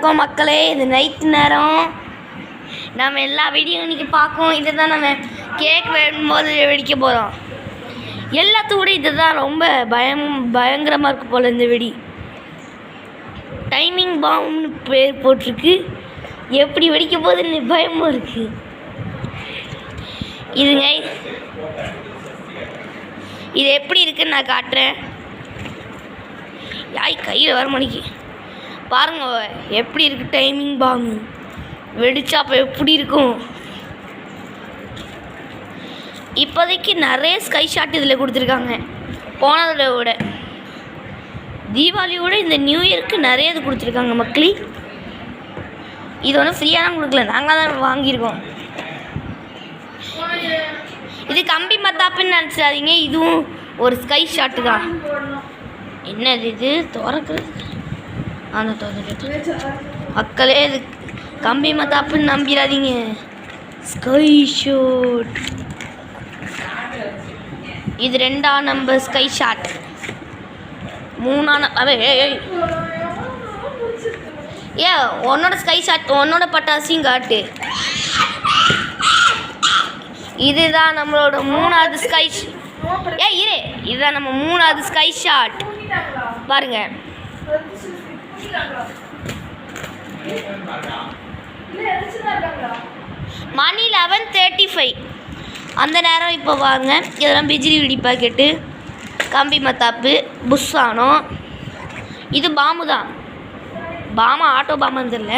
வணக்கம் மக்களே. இது நைட் நேரம். நம்ம எல்லா வீடியோ இன்னைக்கு பார்ப்போம். இதுதான் நம்ம கேக் வேணும்போது வெடிக்க போகிறோம். எல்லாத்தோட இதுதான் ரொம்ப பயங்கரமாக இருக்கு போல். இந்த வெடி டைமிங் பாம்னு பேர் போட்டிருக்கு. எப்படி வெடிக்க போகுதுன்னு பயமும் இருக்குது. இதுங்க இது எப்படி இருக்குன்னு நான் காட்டுறேன். யாய் கையில் வர மணிக்கு பாருங்க எப்படி இருக்கு. டைமிங் பாம் வெடிச்சா அப்போ எப்படி இருக்கும். இப்போதைக்கு நிறைய ஸ்கை ஷாட் இதில் கொடுத்துருக்காங்க. போனதை விட தீபாவளியோட இந்த நியூ இயருக்கு நிறைய இது கொடுத்துருக்காங்க மக்களே. இது ஒன்றும் ஃப்ரீயாக தான் கொடுக்கல, நாங்கள் தான் வாங்கியிருக்கோம். இது கம்பி மத்தாப்புன்னு நினச்சிடாதீங்க, இதுவும் ஒரு ஸ்கை ஷாட்டு தான். என்னது இது திறக்கிறது? அந்த மக்களே இது கம்பி மத்தாப்புன்னு நம்பிடாதீங்க, ஸ்கை ஷாட். இது 2ஆம் நம்பர் ஸ்கை ஷாட். 3ஆம் உன்னோட ஸ்கை ஷாட், உன்னோட பட்டாசையும் காட்டு. இதுதான் நம்மளோட 3ஆவது ஸ்கை. இரு, இதுதான் நம்ம 3ஆவது ஸ்கை ஷாட். பாருங்க மணி 11:35 அந்த நேரம். இப்போ வாங்க, இதெல்லாம் பிஜிலி வெடி பாக்கெட்டு, கம்பி மத்தாப்பு, புஷ்வானோ. இது பாம்பு தான். பாமா ஆட்டோ பாம்புன்னு தெரியல.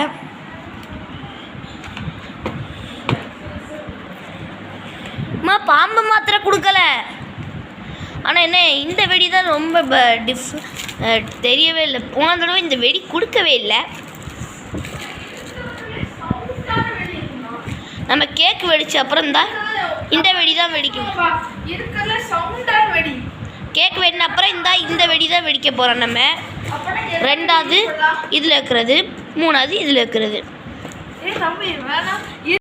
பாம்பு மாத்திரை கொடுக்கல. ஆனால் என்ன இந்த வெடி தான் ரொம்ப தெரியவே இல்லை. போன தடவை இந்த வெடி கொடுக்கவே இல்லை. நம்ம கேக் வெடிச்ச அப்புறம் தான் இந்த வெடி தான் வெடிக்கும். கேக் வெடின அப்புறம் இந்த வெடி தான் வெடிக்க போகிறோம். நம்ம 2ஆவது இதில் இருக்கிறது, 3ஆவது இதில் இருக்கிறது.